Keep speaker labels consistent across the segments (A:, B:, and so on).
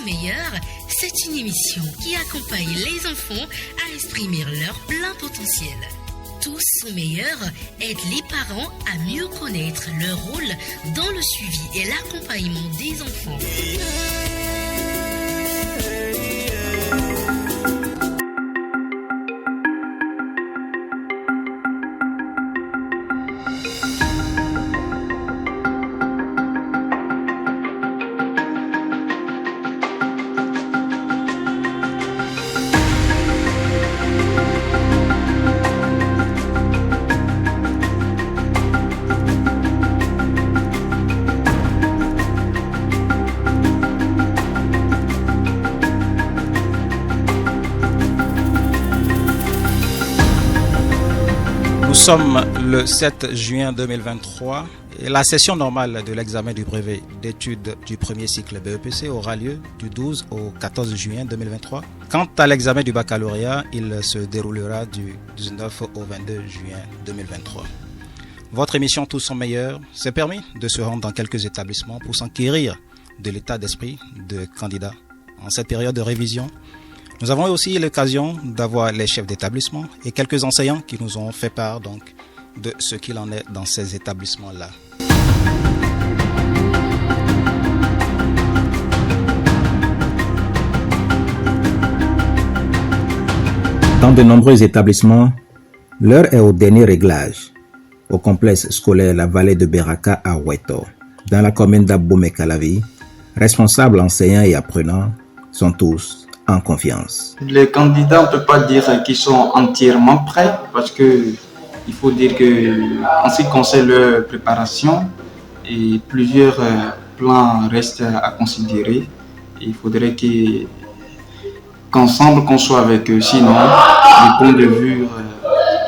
A: sont meilleurs, c'est une émission qui accompagne les enfants à exprimer leur plein potentiel. Tous sont meilleurs aide les parents à mieux connaître leur rôle dans le suivi et l'accompagnement des enfants.
B: Nous sommes le 7 juin 2023 et la session normale de l'examen du brevet d'études du premier cycle BEPC aura lieu du 12 au 14 juin 2023. Quant à l'examen du baccalauréat, il se déroulera du 19 au 22 juin 2023. Votre émission Tous sont meilleurs s'est permis de se rendre dans quelques établissements pour s'enquérir de l'état d'esprit de candidats en cette période de révision. Nous avons eu aussi l'occasion d'avoir les chefs d'établissement et quelques enseignants qui nous ont fait part donc de ce qu'il en est dans ces établissements-là.
C: Dans de nombreux établissements, l'heure est au dernier réglage au complexe scolaire La Vallée de Beraka à Weto, dans la commune d'Abomey-Calavi. Responsables, enseignants et apprenants sont tous en confiance.
D: Les candidats, on ne peut pas dire qu'ils sont entièrement prêts parce que il faut dire que en ce qui concerne leur préparation, et plusieurs plans restent à considérer. Il faudrait qu'ensemble qu'on soit avec eux. Sinon, du point de vue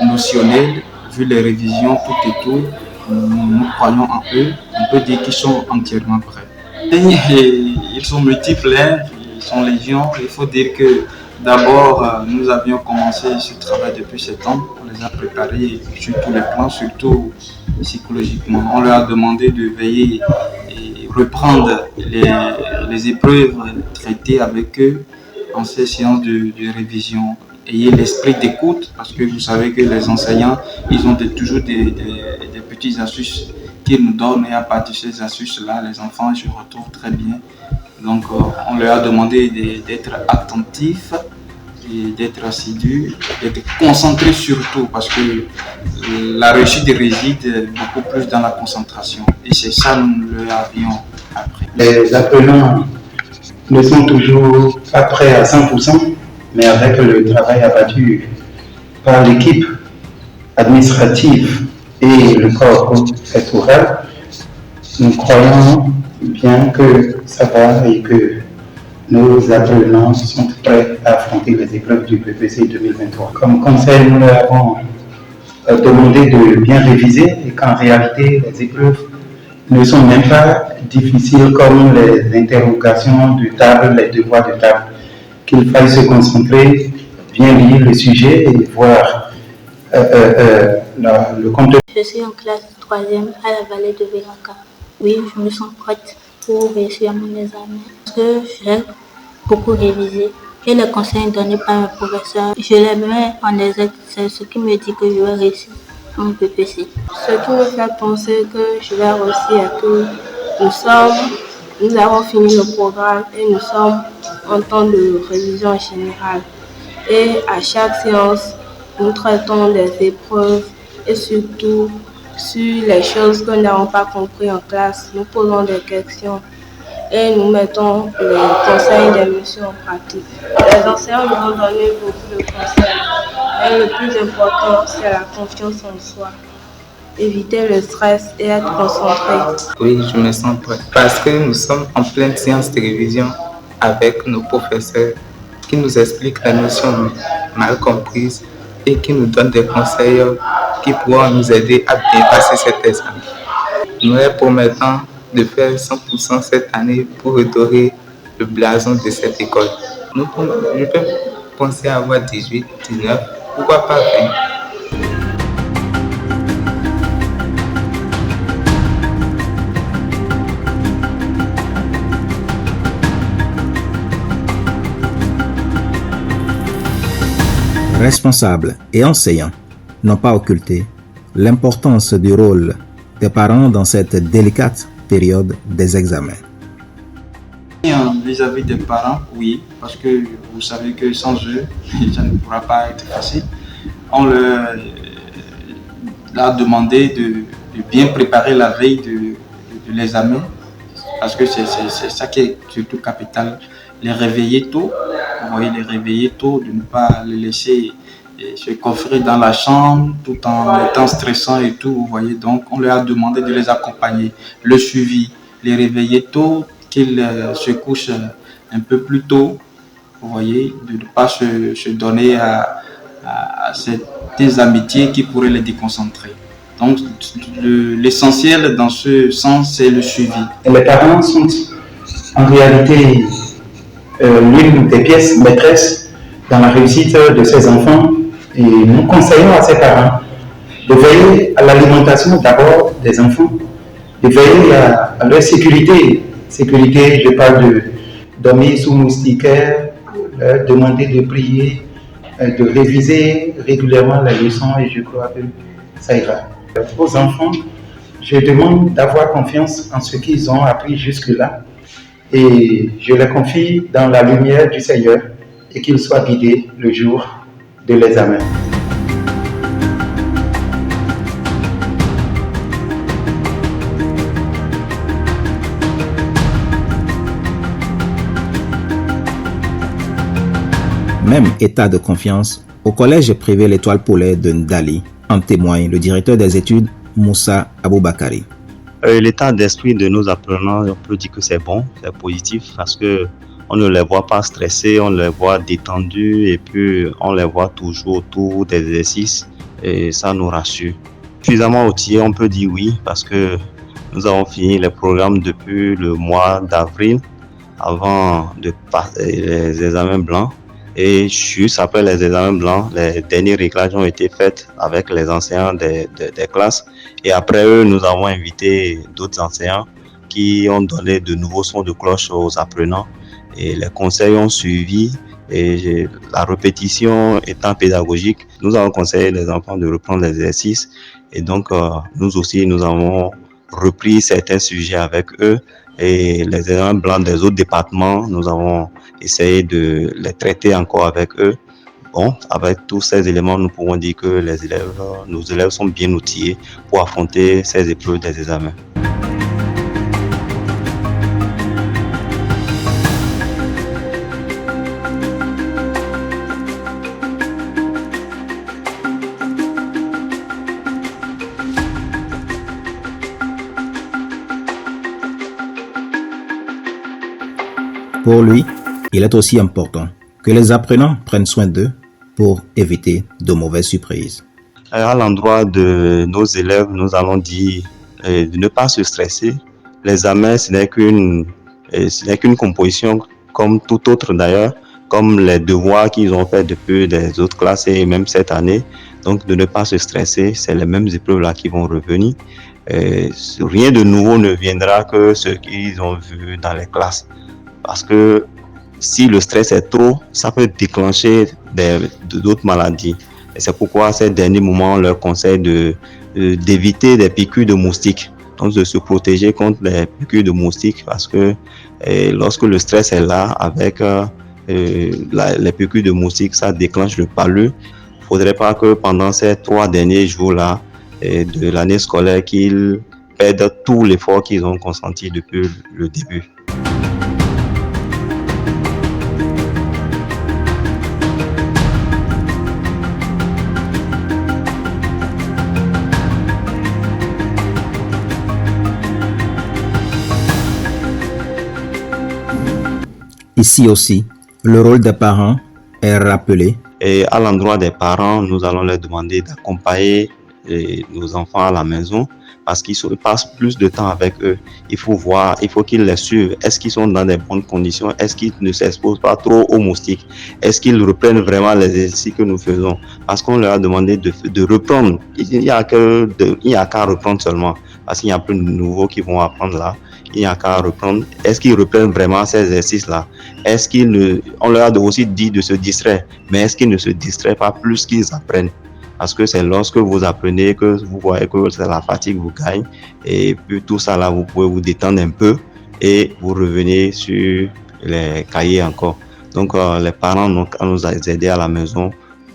D: notionnel, vu les révisions, tout et tout, nous croyons en eux. On peut dire qu'ils sont entièrement prêts. Et ils sont multiples. Ils sont légion. Il faut dire que d'abord, nous avions commencé ce travail depuis 7 ans. On les a préparés sur tous les plans, surtout psychologiquement. On leur a demandé de veiller et reprendre les épreuves traitées avec eux en ces séances de révision. Ayez l'esprit d'écoute parce que vous savez que les enseignants, ils ont toujours des petites astuces qu'ils nous donnent et à partir de ces astuces-là, les enfants se retrouvent très bien. Donc, on leur a demandé d'être attentifs et d'être assidus, d'être concentrés surtout parce que la réussite réside beaucoup plus dans la concentration. Et c'est ça que nous leur avions appris.
E: Les apprenants ne sont toujours pas prêts à 100%, mais avec le travail abattu par l'équipe administrative et le corps professoral, nous croyons bien que ça va et que nos apprenants sont prêts à affronter les épreuves du BEPC 2023. Comme conseil, nous leur avons demandé de bien réviser et qu'en réalité, les épreuves ne sont même pas difficiles comme les interrogations de table, les devoirs de table. Qu'il faille se concentrer, bien lire le sujet et voir le contenu.
F: Je suis en classe 3e à la Vallée de Beraka. Oui, je me sens prête pour réussir mon examen parce que j'ai beaucoup révisé et les conseils donnés par mes professeurs, je les mets en exergue. C'est ce qui me dit que je vais réussir mon BPC.
G: Ce qui me fait penser que je vais réussir est que nous avons fini le programme et nous sommes en temps de révision générale. Et à chaque séance, nous traitons des épreuves et surtout sur les choses que nous n'avons pas compris en classe. Nous posons des questions et nous mettons les conseils des messieurs en pratique. Les enseignants nous ont donné beaucoup de conseils. Et le plus important, c'est la confiance en soi. Éviter le stress et être concentré.
H: Oui, je me sens prêt parce que nous sommes en pleine séance de révision avec nos professeurs qui nous expliquent les notions mal comprises et qui nous donnent des conseils qui pourront nous aider à bien passer cet examen. Nous leur promettons de faire 100% cette année pour redorer le blason de cette école. Je peux penser à avoir 18, 19, pourquoi pas 20.
C: Responsables et enseignants n'ont pas occulté l'importance du rôle des parents dans cette délicate période des examens.
D: Vis-à-vis des parents, oui, parce que vous savez que sans eux, ça ne pourra pas être facile. On leur a demandé de bien préparer la veille de l'examen, parce que c'est ça qui est surtout capital. Les réveiller tôt, vous voyez, les réveiller tôt, de ne pas les laisser se coffrer dans la chambre tout en étant stressant et tout, vous voyez. Donc, on leur a demandé de les accompagner, le suivi, les réveiller tôt, qu'ils se couchent un peu plus tôt, vous voyez, de ne pas se donner à des amitiés qui pourraient les déconcentrer. Donc, l'essentiel dans ce sens, c'est le suivi.
E: Les parents sont en réalité l'une des pièces maîtresses dans la réussite de ces enfants et nous conseillons à ces parents de veiller à l'alimentation d'abord des enfants, de veiller à leur sécurité. Sécurité, je parle de dormir sous moustiquaire, demander de prier, de réviser régulièrement la leçon et je crois que ça ira. Aux enfants, je demande d'avoir confiance en ce qu'ils ont appris jusque-là et je les confie dans la lumière du Seigneur et qu'ils soient guidés le jour de l'examen.
C: Même état de confiance au collège privé L'Étoile Poulet de Ndali, en témoigne le directeur des études Moussa Aboubakari.
I: L'état d'esprit de nos apprenants, on peut dire que c'est bon, c'est positif parce que on ne les voit pas stressés, on les voit détendus et puis on les voit toujours autour des exercices et ça nous rassure. Suffisamment outillés, on peut dire oui parce que nous avons fini les programmes depuis le mois d'avril avant les examens blancs. Et juste après les examens blancs, les derniers réglages ont été faits avec les enseignants des classes. Et après eux, nous avons invité d'autres enseignants qui ont donné de nouveaux sons de cloche aux apprenants. Et les conseils ont suivi. Et la répétition étant pédagogique, nous avons conseillé les enfants de reprendre l'exercice. Et donc, nous aussi, nous avons repris certains sujets avec eux. Et les examens blancs des autres départements, nous avons essayé de les traiter encore avec eux. Bon, avec tous ces éléments, nous pouvons dire que nos élèves sont bien outillés pour affronter ces épreuves des examens.
C: Pour lui, il est aussi important que les apprenants prennent soin d'eux pour éviter de mauvaises surprises.
I: À l'endroit de nos élèves, nous allons dire de ne pas se stresser. L'examen, ce n'est qu'une composition comme tout autre d'ailleurs, comme les devoirs qu'ils ont fait depuis les autres classes et même cette année. Donc de ne pas se stresser, c'est les mêmes épreuves là qui vont revenir. Rien de nouveau ne viendra que ce qu'ils ont vu dans les classes. Parce que si le stress est trop, ça peut déclencher d'autres maladies. Et c'est pourquoi ces derniers moments, on leur conseille d'éviter des piqûres de moustiques. Donc de se protéger contre les piqûres de moustiques parce que lorsque le stress est là, avec les piqûres de moustiques, ça déclenche le palud. Il ne faudrait pas que pendant ces 3 derniers jours-là de l'année scolaire, qu'ils perdent tout l'effort qu'ils ont consenti depuis le début.
C: Ici aussi, le rôle des parents est rappelé.
I: Et à l'endroit des parents, nous allons leur demander d'accompagner nos enfants à la maison parce qu'ils passent plus de temps avec eux. Il faut qu'ils les suivent. Est-ce qu'ils sont dans des bonnes conditions? Est-ce qu'ils ne s'exposent pas trop aux moustiques? Est-ce qu'ils reprennent vraiment les exercices que nous faisons? Parce qu'on leur a demandé de reprendre. Il n'y a qu'à reprendre seulement parce qu'il y a plus de nouveaux qui vont apprendre là. il n'y a qu'à reprendre. Est-ce qu'ils reprennent vraiment ces exercices-là? On leur a aussi dit de se distraire, mais est-ce qu'ils ne se distraient pas plus qu'ils apprennent? Parce que c'est lorsque vous apprenez que vous voyez que c'est la fatigue vous gagne, et puis tout ça là, vous pouvez vous détendre un peu et vous revenez sur les cahiers encore. Donc les parents nous aider à la maison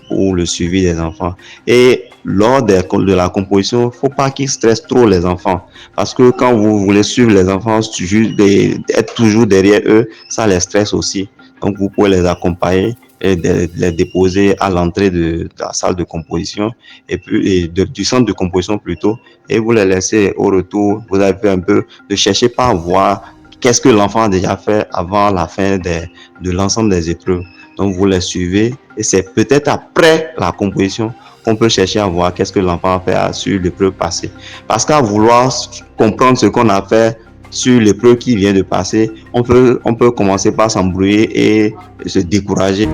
I: pour le suivi des enfants. Et lors de la composition, il ne faut pas qu'ils stressent trop les enfants. Parce que quand vous voulez suivre les enfants, être toujours derrière eux, ça les stresse aussi. Donc vous pouvez les accompagner et les déposer à l'entrée de la salle de composition du centre de composition plutôt, et vous les laissez au retour. Vous avez fait un peu de chercher par voir qu'est-ce que l'enfant a déjà fait avant la fin de l'ensemble des épreuves. Donc vous les suivez et c'est peut-être après la composition qu'on peut chercher à voir qu'est-ce que l'enfant a fait sur l'épreuve passée. Parce qu'à vouloir comprendre ce qu'on a fait sur l'épreuve qui vient de passer, on peut commencer par s'embrouiller et se décourager.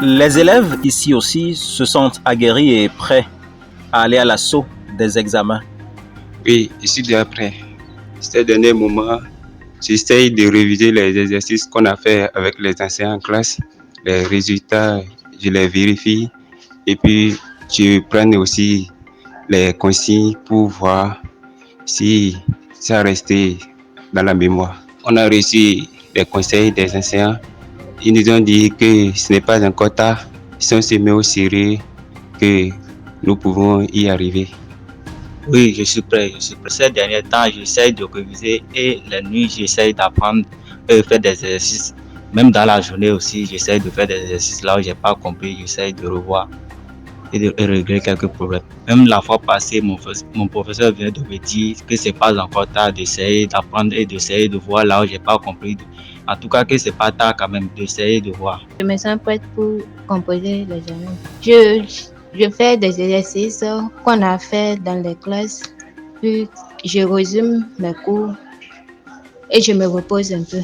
C: Les élèves ici aussi se sentent aguerris et prêts à aller à l'assaut des examens.
J: Oui, je suis déjà prêt. Ces derniers moments, j'essaye de réviser les exercices qu'on a fait avec les enseignants en classe. Les résultats, je les vérifie. Et puis, je prends aussi les consignes pour voir si ça restait dans la mémoire. On a reçu les conseils des enseignants. Ils nous ont dit que ce n'est pas encore tard. Si on se met au sérieux, que nous pouvons y arriver.
K: Oui, je suis prêt. Ces derniers temps, j'essaie de réviser et la nuit, j'essaie d'apprendre et faire des exercices. Même dans la journée aussi, j'essaie de faire des exercices là où je n'ai pas compris. J'essaie de revoir et de régler quelques problèmes. Même la fois passée, mon professeur vient de me dire que ce n'est pas encore tard d'essayer d'apprendre et d'essayer de voir là où je n'ai pas compris. En tout cas, que ce n'est pas tard quand même d'essayer de voir.
L: Je me sens prête pour composer l'examen. Je fais des exercices qu'on a fait dans les classes, puis je résume mes cours et je me repose un peu.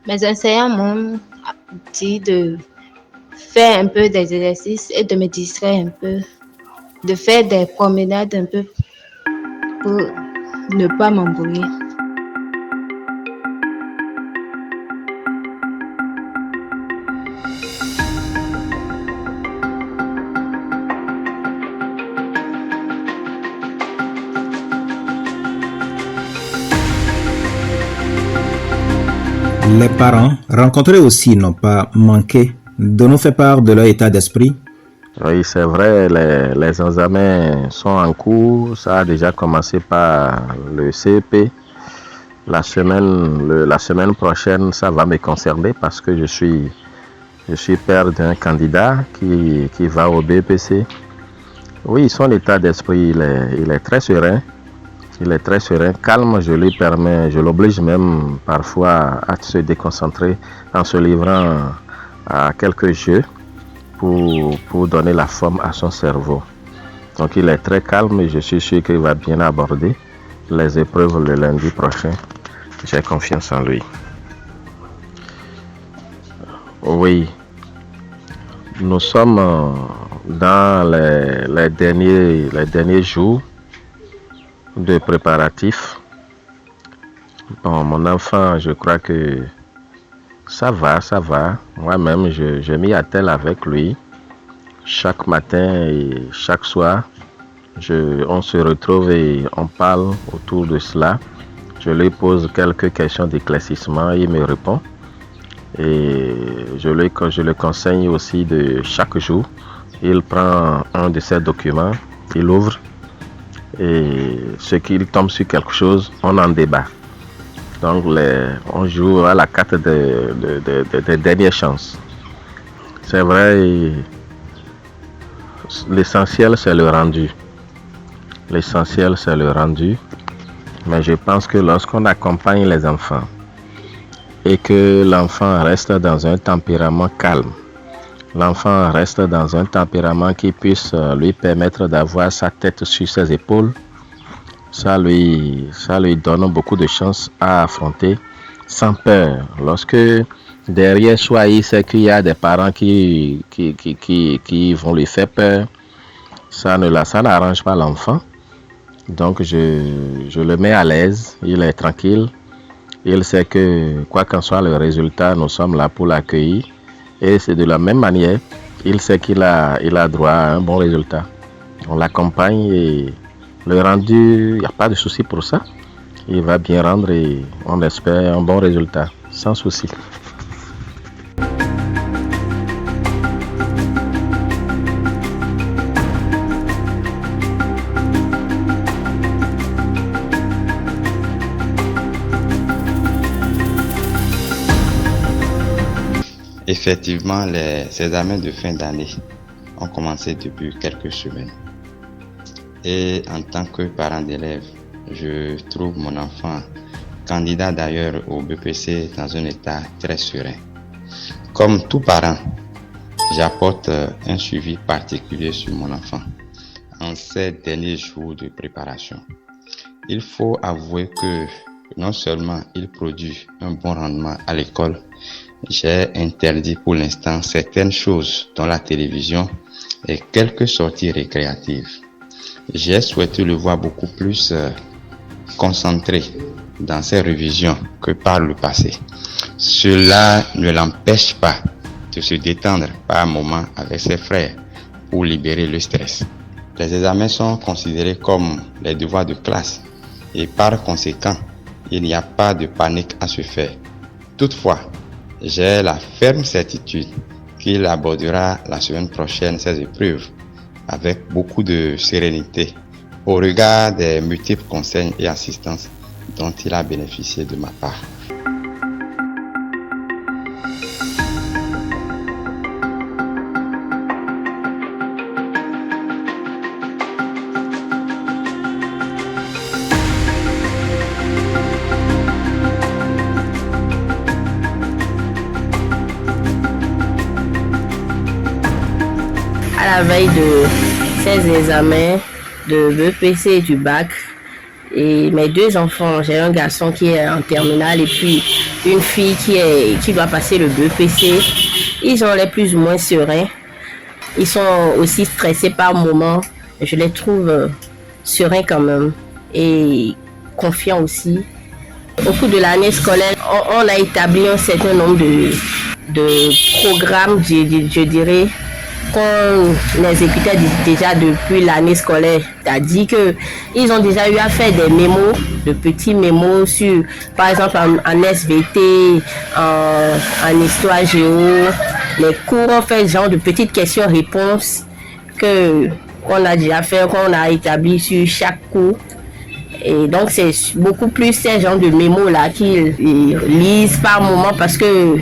L: Mes enseignants m'ont dit de faire un peu des exercices et de me distraire un peu, de faire des promenades un peu pour ne pas m'embrouiller.
C: Les parents rencontrés aussi n'ont pas manqué de nous faire part de leur état d'esprit.
M: Oui, c'est vrai, les examens sont en cours. Ça a déjà commencé par le CEP. La semaine prochaine, ça va me concerner parce que je suis père d'un candidat qui va au BEPC. Oui, son état d'esprit, il est très serein. Il est très serein, calme, je l'oblige même parfois à se déconcentrer en se livrant à quelques jeux pour donner la forme à son cerveau. Donc il est très calme et je suis sûr qu'il va bien aborder les épreuves le lundi prochain. J'ai confiance en lui. Oui, nous sommes dans les derniers jours de préparatifs. Bon, mon enfant, je crois que ça va. Moi-même, je m'y attelle avec lui. Chaque matin et chaque soir, on se retrouve et on parle autour de cela. Je lui pose quelques questions d'éclaircissement, il me répond. Et je le conseille aussi de chaque jour. Il prend un de ses documents, il ouvre. Et ce qu'il tombe sur quelque chose, on en débat. Donc on joue à la carte des dernières chances. C'est vrai, l'essentiel c'est le rendu. L'essentiel c'est le rendu. Mais je pense que lorsqu'on accompagne les enfants et que l'enfant reste dans un tempérament calme. L'enfant reste dans un tempérament qui puisse lui permettre d'avoir sa tête sur ses épaules. Ça lui donne beaucoup de chance à affronter sans peur. Lorsque derrière soi, il sait qu'il y a des parents qui vont lui faire peur, ça n'arrange pas l'enfant. Donc je le mets à l'aise, il est tranquille. Il sait que quoi qu'en soit le résultat, nous sommes là pour l'accueillir. Et c'est de la même manière, il sait qu'il a droit à un bon résultat. On l'accompagne et le rendu, il n'y a pas de souci pour ça. Il va bien rendre et on espère un bon résultat, sans souci.
N: Effectivement, les examens de fin d'année ont commencé depuis quelques semaines. Et en tant que parent d'élève, je trouve mon enfant, candidat d'ailleurs au BPC, dans un état très serein. Comme tout parent, j'apporte un suivi particulier sur mon enfant en ces derniers jours de préparation. Il faut avouer que non seulement il produit un bon rendement à l'école, j'ai interdit pour l'instant certaines choses dans la télévision et quelques sorties récréatives. J'ai souhaité le voir beaucoup plus concentré dans ses révisions que par le passé. Cela ne l'empêche pas de se détendre par moments avec ses frères pour libérer le stress. Les examens sont considérés comme les devoirs de classe et par conséquent, il n'y a pas de panique à se faire. Toutefois, j'ai la ferme certitude qu'il abordera la semaine prochaine ces épreuves avec beaucoup de sérénité au regard des multiples conseils et assistances dont il a bénéficié de ma part.
G: À la veille de ces examens de BPC et du bac, et mes deux enfants, j'ai un garçon qui est en terminale et puis une fille qui doit passer le BPC, ils ont l'air plus ou moins sereins. Ils sont aussi stressés par moments, je les trouve sereins quand même et confiants aussi. Au cours de l'année scolaire, on a établi un certain nombre de programmes, je dirais, qu'on exécutait déjà depuis l'année scolaire. C'est-à-dire qu'ils ont déjà eu à faire des mémos, de petits mémos sur, par exemple, en SVT, en histoire géo. Les cours ont fait ce genre de petites questions-réponses qu'on a déjà fait, qu'on a établi sur chaque cours. Et donc, c'est beaucoup plus ces genres de mémos-là qu'ils lisent par moment parce que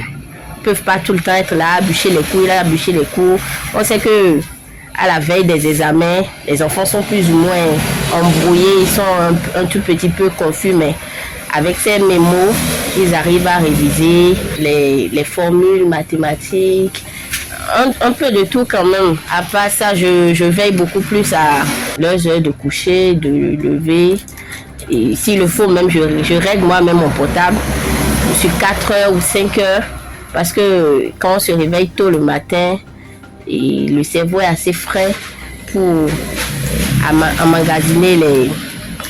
G: peuvent pas tout le temps être là, bûcher les cours. On sait que à la veille des examens, les enfants sont plus ou moins embrouillés, ils sont un tout petit peu confus, mais avec ces mémos, ils arrivent à réviser les formules mathématiques, un peu de tout quand même. À part ça, je veille beaucoup plus à leurs heures de coucher, de lever. Et s'il le faut, même je règle moi-même mon portable sur 4 heures ou 5 heures. Parce que quand on se réveille tôt le matin, et le cerveau est assez frais pour emmagasiner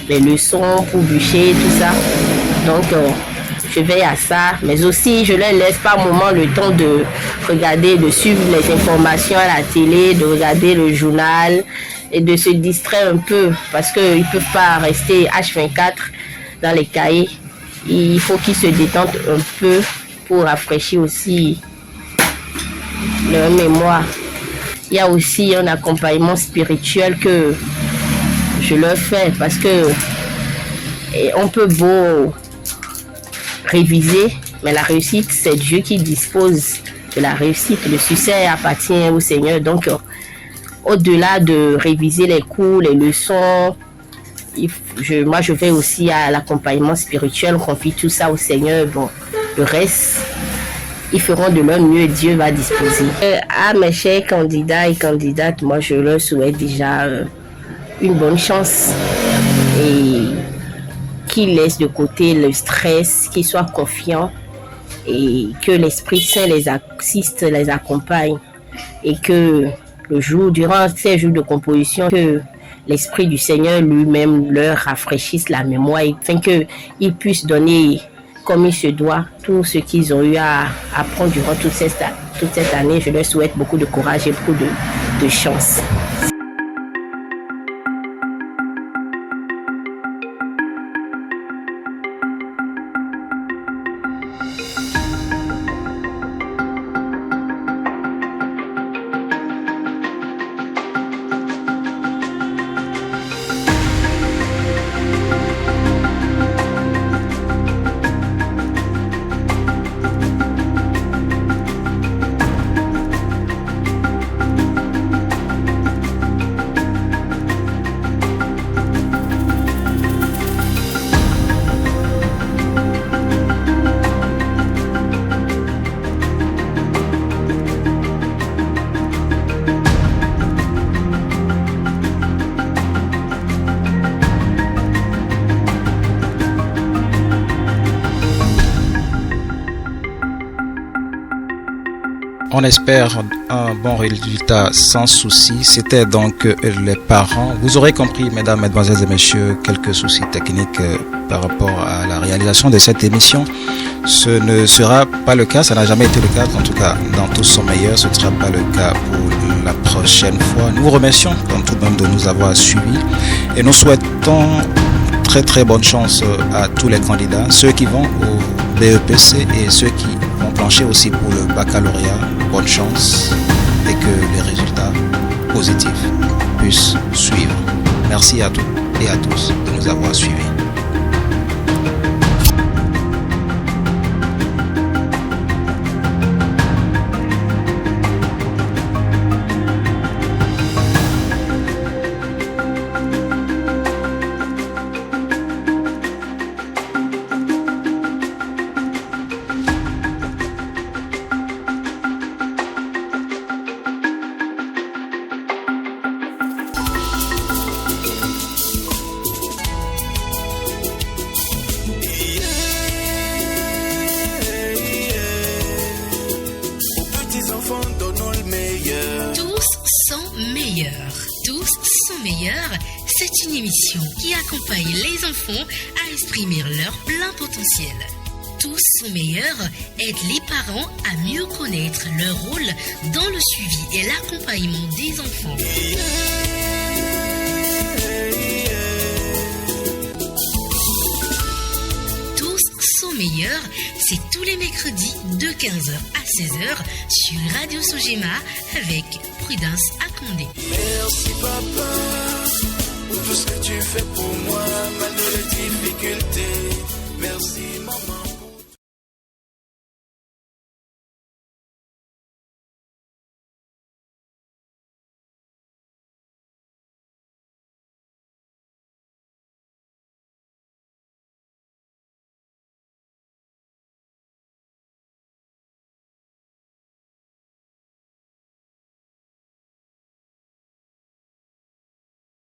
G: les leçons, pour bûcher, tout ça. Donc, je veille à ça. Mais aussi, je leur laisse par moment le temps de regarder, de suivre les informations à la télé, de regarder le journal et de se distraire un peu. Parce qu'ils ne peuvent pas rester H24 dans les cahiers. Il faut qu'ils se détendent un peu pour rafraîchir aussi leur mémoire. Il y a aussi un accompagnement spirituel que je leur fais parce que on peut beau réviser, mais la réussite, c'est Dieu qui dispose de la réussite. Le succès appartient au Seigneur. Donc, au-delà de réviser les cours, les leçons, moi, je vais aussi à l'accompagnement spirituel, on confie tout ça au Seigneur. Bon,
O: Le reste, ils feront de leur mieux et Dieu va disposer. À mes chers candidats et candidates, moi je leur souhaite déjà une bonne chance et qu'ils laissent de côté le stress, qu'ils soient confiants et que l'Esprit Saint les assiste, les accompagne et que durant ces jours de composition, que l'Esprit du Seigneur lui-même leur rafraîchisse la mémoire afin qu'ils puissent donner comme il se doit tout ce qu'ils ont eu à apprendre durant toute cette année. Je leur souhaite beaucoup de courage et beaucoup de chance.
B: On espère un bon résultat sans souci. C'était donc les parents. Vous aurez compris, mesdames, mesdemoiselles et messieurs, quelques soucis techniques par rapport à la réalisation de cette émission. Ce ne sera pas le cas, ça n'a jamais été le cas. En tout cas, dans Tous sont meilleurs, ce ne sera pas le cas pour la prochaine fois. Nous vous remercions comme tout de même de nous avoir suivis et nous souhaitons très bonne chance à tous les candidats, ceux qui vont au BEPC et ceux qui vont plancher aussi pour le baccalauréat. Bonne chance et que les résultats positifs puissent suivre. Merci à toutes et à tous de nous avoir suivis.
A: C'est une émission qui accompagne les enfants à exprimer leur plein potentiel. Tous sont meilleurs aide les parents à mieux connaître leur rôle dans le suivi et l'accompagnement des enfants. Tous sont meilleurs, c'est tous les mercredis de 15h à 16h sur Radio Sogema avec Prudence Akondé.
P: Merci papa pour tout ce que tu fais pour moi, malgré les difficultés. Merci maman.